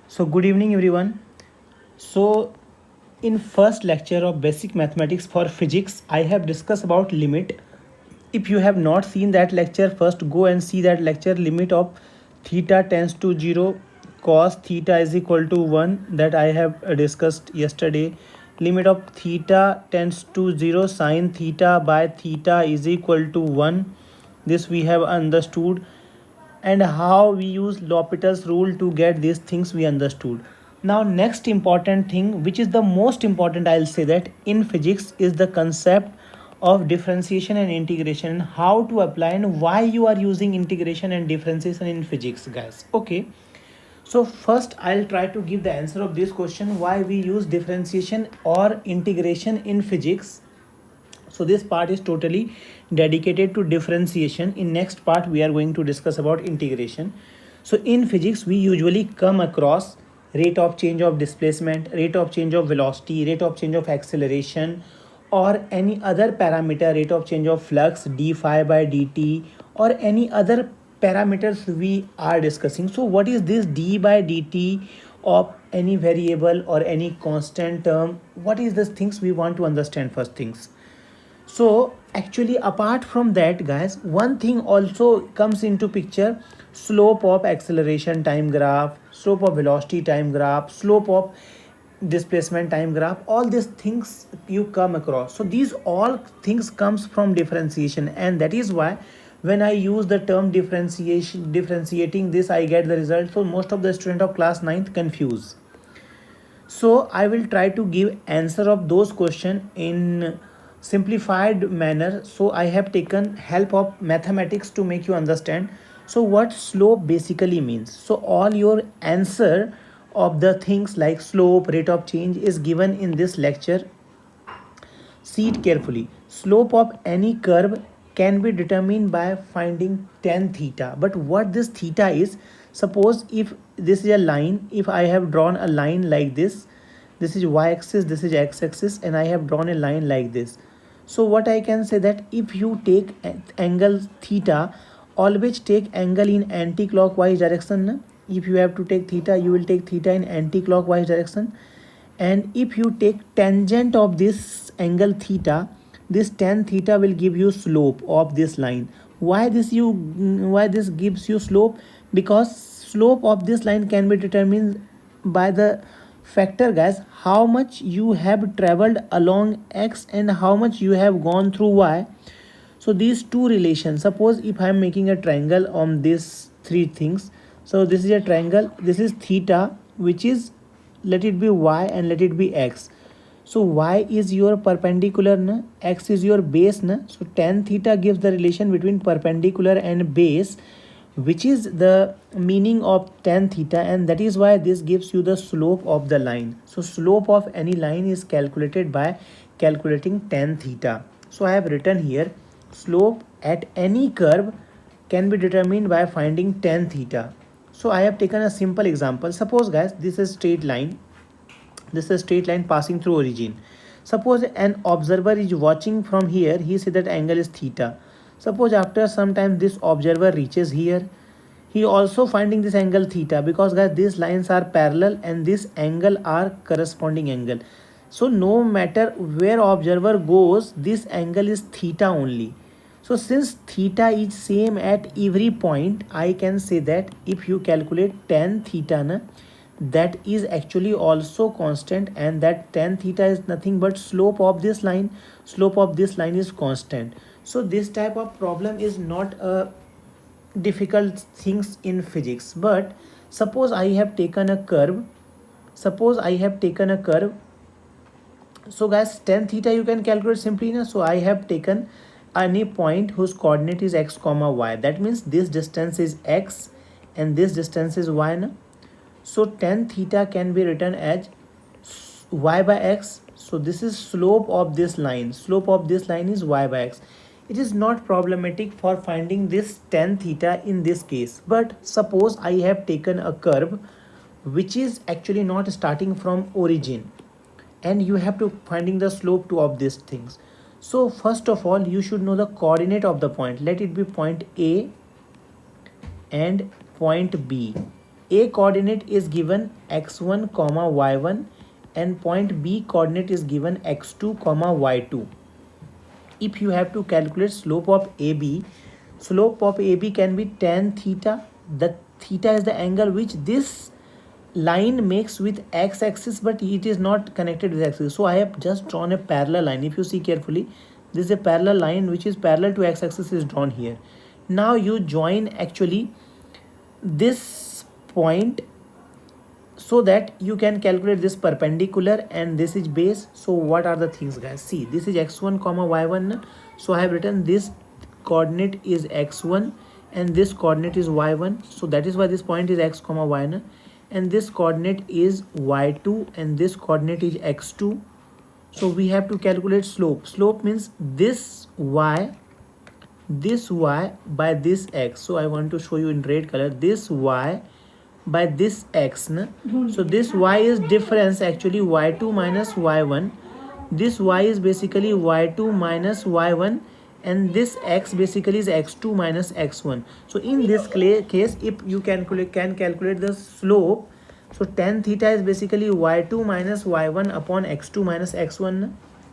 So good evening everyone. So in first lecture of basic mathematics for physics, I have discussed about limit. If you have not seen that lecture, first go and see that lecture. Limit of theta tends to 0 cos theta is equal to 1, that I have discussed yesterday. Limit of theta tends to 0 sin theta by theta is equal to 1. This we have understood, and how we use L'Hopital's rule to get these things we understood. Now next important thing, which is the most important, I'll say that in physics, is the concept of differentiation and integration, and how to apply and why you are using integration and differentiation in physics, guys. Okay, so first I'll try to give the answer of this question, why we use differentiation or integration in physics. So this part is totally dedicated to differentiation. In next part we are going to discuss about integration. So in physics we usually come across rate of change of displacement, rate of change of velocity, rate of change of acceleration, or any other parameter, rate of change of flux d phi by dt, or any other parameters we are discussing. So what is this d by dt of any variable or any constant term? What is the things we want to understand first things? So actually apart from that, guys, one thing also comes into picture: slope of acceleration time graph, slope of velocity time graph, slope of displacement time graph. All these things you come across. So these all things comes from differentiation, and that is why when I use the term differentiating this, I get the result. So most of the student of class ninth confuse. So I will try to give answer of those question in simplified manner. So I have taken help of mathematics to make you understand. So what slope basically means, so all your answer of the things like slope, rate of change is given in this lecture. See it carefully. Slope of any curve can be determined by finding tan theta. But what this theta is, suppose if this is a line, if I have drawn a line like this is y-axis, this is x-axis, and I have drawn a line like this. So what I can say that if you take angle theta, always take angle in anti-clockwise direction. If you have to take theta, you will take theta in anti-clockwise direction. And if you take tangent of this angle theta, this tan theta will give you slope of this line. Why this gives you slope? Because slope of this line can be determined by the factor, guys, how much you have traveled along x and how much you have gone through y. So these two relations, suppose if I am making a triangle on these three things. So this is a triangle, this is theta, which is, let it be y and let it be x. So y is your perpendicular na, x is your base na. So tan theta gives the relation between perpendicular and base, which is the meaning of tan theta, and that is why this gives you the slope of the line. So slope of any line is calculated by calculating tan theta. So I have written here, slope at any curve can be determined by finding tan theta. So I have taken a simple example. Suppose, guys, this is straight line, this is a straight line passing through origin. Suppose an observer is watching from here, he says that angle is theta. Suppose after some time this observer reaches here, he also finding this angle theta, because guys these lines are parallel and this angle are corresponding angle. So no matter where observer goes, this angle is theta only. So since theta is same at every point, I can say that if you calculate tan theta na, that is actually also constant, and that tan theta is nothing but slope of this line. Slope of this line is constant. So this type of problem is not a difficult things in physics. But suppose I have taken a curve, suppose I have taken a curve. So guys, tan theta you can calculate simply na. So I have taken any point whose coordinate is x comma y, that means this distance is x and this distance is y na. So tan theta can be written as y by x. So this is slope of this line, slope of this line is y by x. It is not problematic for finding this tan theta in this case. But suppose I have taken a curve which is actually not starting from origin, and you have to finding the slope to of these things. So first of all you should know the coordinate of the point. Let it be point A and point B. A coordinate is given x1 comma y1 and point B coordinate is given x2 comma y2. If you have to calculate slope of AB, slope of AB can be tan theta. The theta is the angle which this line makes with x-axis, but it is not connected with x-axis. So I have just drawn a parallel line. If you see carefully, this is a parallel line which is parallel to x-axis is drawn here. Now you join actually this point so that you can calculate this perpendicular and this is base. So what are the things, guys? See, this is x1 comma y1. So I have written this coordinate is x1 and this coordinate is y1. So that is why this point is x comma y1, and this coordinate is y2 and this coordinate is x2. So we have to calculate slope. Slope means this y by this x. So I want to show you in red color, this y by this x. So this y is difference actually y2 minus y1. This y is basically y2 minus y1 and this x basically is x2 minus x1. So in this case, if you can calculate the slope, so tan theta is basically y2 minus y1 upon x2 minus x1.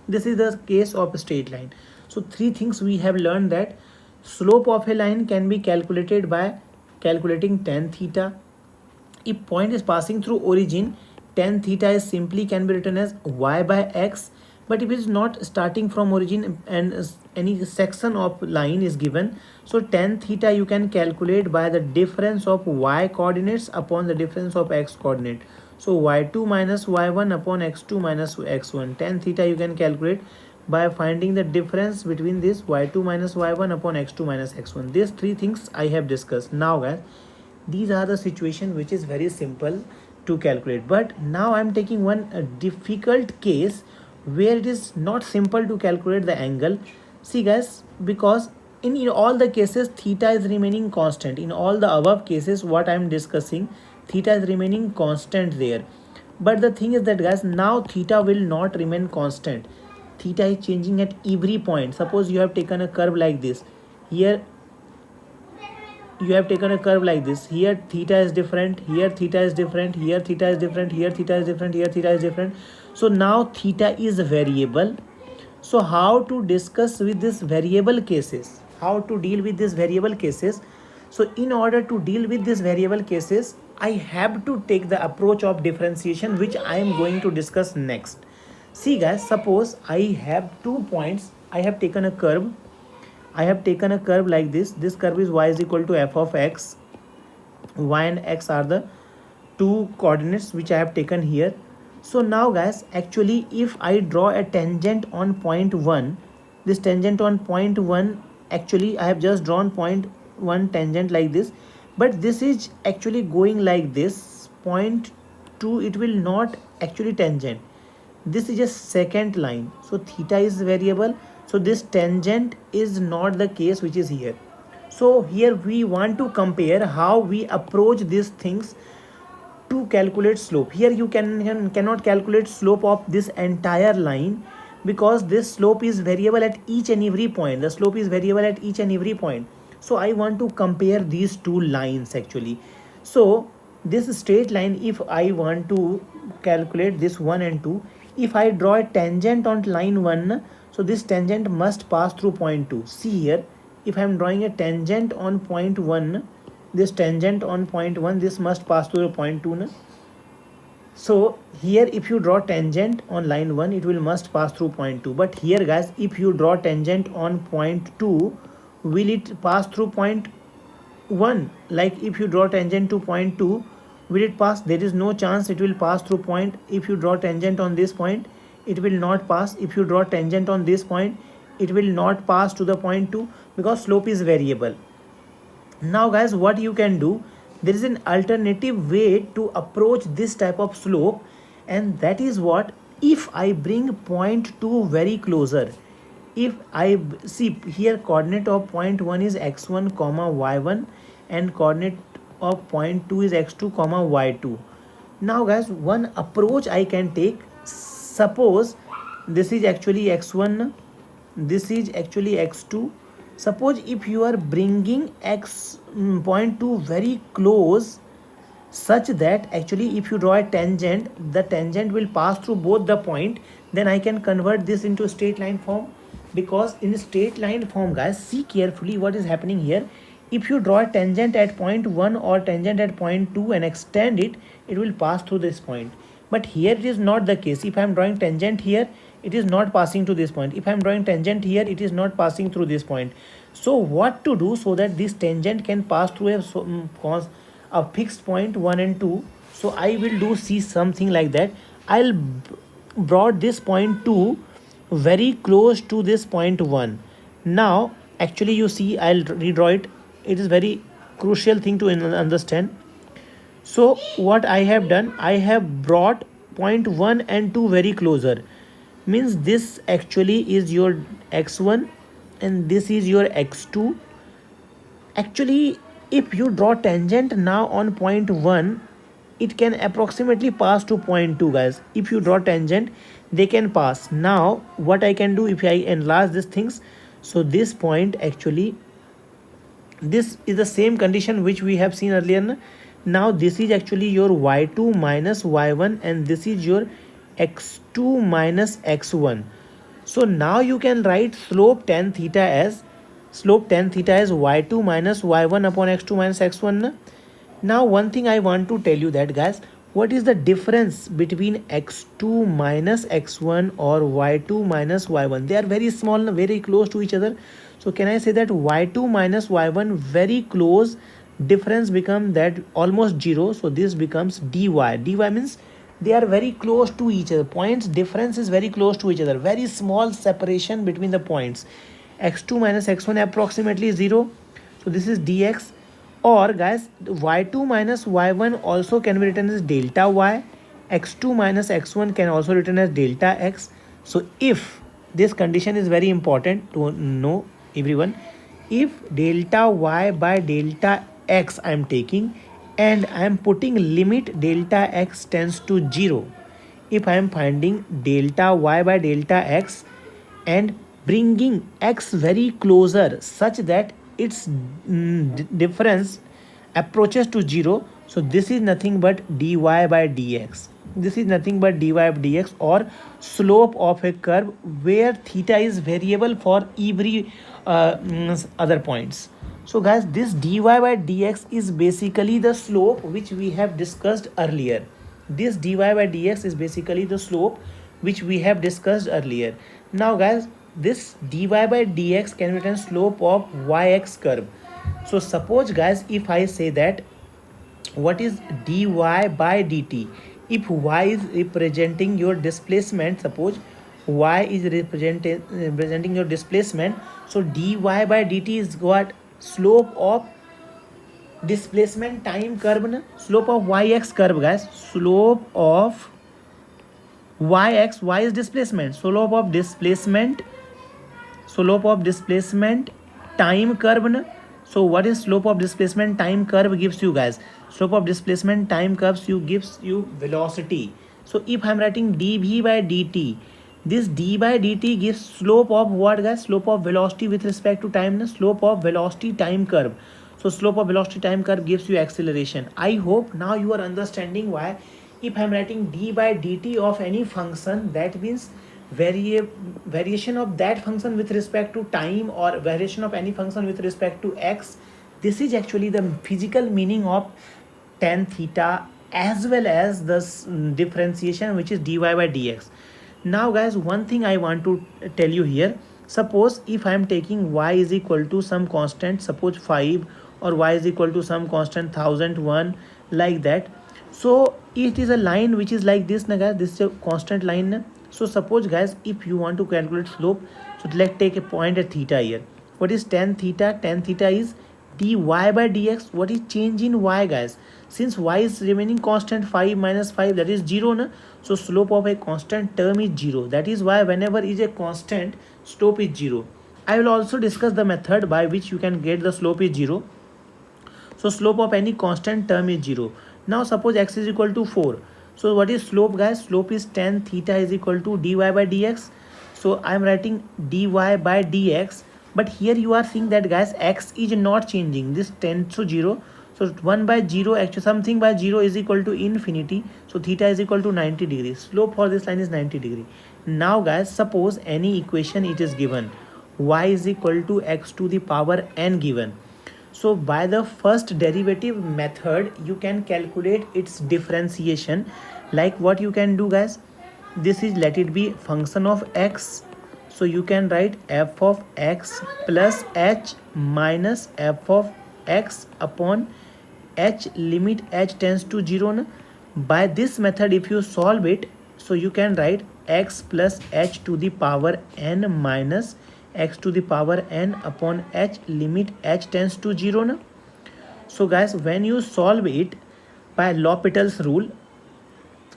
This is the case of a straight line. So three things we have learned: that slope of a line can be calculated by calculating tan theta. If point is passing through origin, tan theta is simply can be written as y by x. But if it is not starting from origin and any section of line is given, so tan theta you can calculate by the difference of y coordinates upon the difference of x coordinate. So y2 minus y1 upon x2 minus x1. Tan theta you can calculate by finding the difference between this y2 minus y1 upon x2 minus x1. These three things I have discussed. Now guys, these are the situation which is very simple to calculate. But now I am taking one difficult case where it is not simple to calculate the angle. See guys, because in all the cases theta is remaining constant. In all the above cases what I am discussing, theta is remaining constant there. But the thing is that guys, now theta will not remain constant. Theta is changing at every point. Suppose you have taken a curve like this. Here you have taken a curve like this. Here theta is different, here theta is different, here theta is different, here theta is different, here theta is different. So now theta is variable. So how to discuss with this variable cases? How to deal with these variable cases? So in order to deal with these variable cases, I have to take the approach of differentiation, which I am going to discuss next. See guys, suppose I have 2 points. I have taken a curve. I have taken a curve like this. This curve is y is equal to f of x. Y and x are the two coordinates which I have taken here. So now guys, actually if I draw a tangent on point 1, this tangent on point 1, actually I have just drawn point 1 tangent like this, but this is actually going like this. Point 2, it will not actually tangent. This is a second line. So theta is variable. So this tangent is not the case which is here. So here we want to compare how we approach these things to calculate slope. Here you cannot calculate slope of this entire line because this slope is variable at each and every point. The slope is variable at each and every point. So I want to compare these two lines actually. So this straight line, if I want to calculate this 1 and 2, if I draw a tangent on line 1, so this tangent must pass through point 2. See here, if I am drawing a tangent on point 1, this tangent on point 1, this must pass through point 2. So here if you draw tangent on line 1, it will must pass through point 2. But here guys, if you draw tangent on point 2, will it pass through point 1? Like if you draw tangent to point 2, will it pass? There is no chance it will pass through point. If you draw tangent on this point, it will not pass. If you draw tangent on this point, it will not pass to the point 2 because slope is variable. Now guys, what you can do, there is an alternative way to approach this type of slope, and that is what, if I bring point 2 very closer, if I see here coordinate of point 1 is x1 comma y1 and coordinate of point 2 is x2 comma y2. Now guys, one approach I can take, suppose this is actually x1, this is actually x2. Suppose if you are bringing point 2 very close, such that actually if you draw a tangent, the tangent will pass through both the point. Then I can convert this into straight line form, because in straight line form, guys, see carefully what is happening here. If you draw a tangent at point 1 or tangent at point 2 and extend it, it will pass through this point. But here it is not the case. If I am drawing tangent here, it is not passing to this point. If I am drawing tangent here, it is not passing through this point. So what to do so that this tangent can pass through a fixed point 1 and 2? So I will do see something like that. I'll brought this point 2 very close to this point 1. Now actually you see, I'll redraw it. It is very crucial thing to understand. So what I have done, I have brought point 1 and 2 very closer. Means this actually is your x1 and this is your x2. Actually, if you draw tangent now on point 1, it can approximately pass to point 2, guys. If you draw tangent, they can pass. Now what I can do, if I enlarge these things, so this point actually, this is the same condition which we have seen earlier, na? Now this is actually your y2 minus y1 and this is your x2 minus x1. So now you can write slope tan theta as y2 minus y1 upon x2 minus x1, na? Now one thing I want to tell you that, guys, what is the difference between x2 minus x1 or y2 minus y1? They are very small, very close to each other. So can I say that y2 minus y1 very close, difference become that almost 0. So this becomes dy. Dy means they are very close to each other. Points difference is very close to each other. Very small separation between the points. x2 minus x1 approximately 0. So this is dx. Or guys, y2 minus y1 also can be written as delta y. x2 minus x1 can also written as delta x. So if this condition is very important to know, everyone, if delta y by delta x I am taking and I am putting limit delta x tends to 0, if I am finding delta y by delta x and bringing x very closer such that its difference approaches to 0, so this is nothing but dy by dx. This is nothing but dy by dx, or slope of a curve where theta is variable for every other points. So guys, this dy by dx is basically the slope which we have discussed earlier. This dy by dx is basically the slope which we have discussed earlier. Now guys, this dy by dx can be written slope of yx curve. So suppose guys, if I say that what is dy by dt, if y is representing your displacement, suppose y is representing your displacement, so dy by dt is what? Slope of displacement time curve, na? Slope of yx curve, guys. Slope of yx, y is displacement, slope of displacement time curve, na? So what is slope of displacement time curve gives you, guys? Slope of displacement time curves gives you velocity. So if I'm writing dv by dt, this d by dt gives slope of what, guys? Slope of velocity with respect to time, na? Slope of velocity time curve. So slope of velocity time curve gives you acceleration. I hope now you are understanding why if I'm writing d by dt of any function, that means variation of that function with respect to time or variation of any function with respect to x. This is actually the physical meaning of tan theta as well as this differentiation which is dy by dx. Now guys, one thing I want to tell you here, suppose if I am taking y is equal to some constant, suppose 5, or y is equal to some constant 1001, like that. So it is a line which is like this, na guys, this is a constant line, na? So suppose guys, if you want to calculate slope, so let's take a point at theta here. What is tan theta? Tan theta is dy by dx. What is change in y, guys? Since y is remaining constant, 5 minus 5, that is 0, na? So slope of a constant term is 0. That is why whenever is a constant, slope is 0. I will also discuss the method by which you can get the slope is 0. So slope of any constant term is 0. Now suppose x is equal to 4. So what is slope, guys? Slope is tan theta is equal to dy by dx. So I am writing dy by dx. But here you are seeing that, guys, x is not changing. This tends to 0. So 1 by 0, actually something by 0 is equal to infinity. So theta is equal to 90 degrees. Slope for this line is 90 degree. Now guys, suppose any equation it is given, y is equal to x to the power n given. So by the first derivative method, you can calculate its differentiation. Like what you can do guys, this is, let it be function of x. So you can write f of x plus h minus f of x upon h limit h tends to 0 na? By this method if you solve it, so you can write x plus h to the power n minus x to the power n upon h limit h tends to 0 na? So guys, when you solve it by L'Hopital's rule,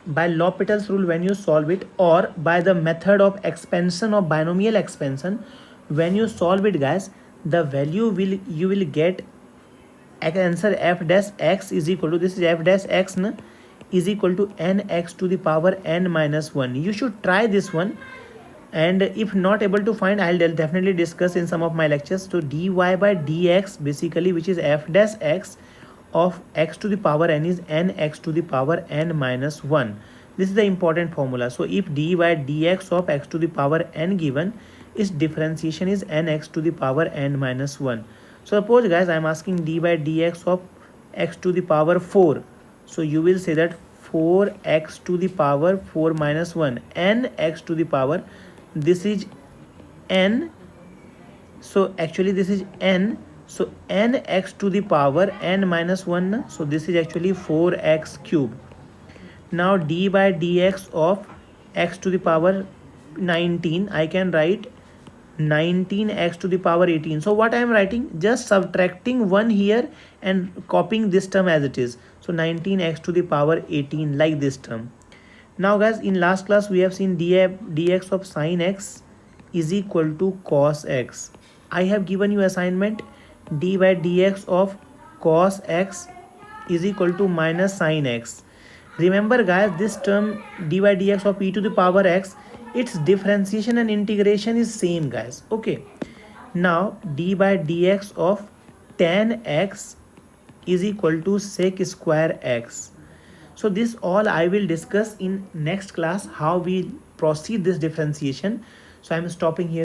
when you solve it, or by the method of expansion of binomial expansion, when you solve it guys, the value will, you will get answer f dash x is equal to, this is f dash x na, is equal to nx to the power n minus 1. You should try this one, and if not able to find, I'll definitely discuss in some of my lectures. So dy by dx basically, which is f dash x of x to the power n, is nx to the power n minus 1. This is the important formula. So if dy by dx of x to the power n given, its differentiation is nx to the power n minus 1. So suppose guys, I am asking dy by dx of x to the power 4. So you will say that 4x to the power 4 minus 1, nx to the power, this is n, so actually this is n, so nx to the power n minus 1, so this is actually 4x cube. Now d by dx of x to the power 19, I can write 19x to the power 18. So what I am writing, just subtracting 1 here and copying this term as it is. So 19x to the power 18, like this term. Now guys, in last class we have seen dx of sin x is equal to cos x. I have given you assignment, d by dx of cos x is equal to minus sin x. Remember guys, this term d by dx of e to the power x, its differentiation and integration is same guys. Okay, now d by dx of tan x is equal to sec square x. So this all I will discuss in next class, how we proceed this differentiation. So I am stopping here.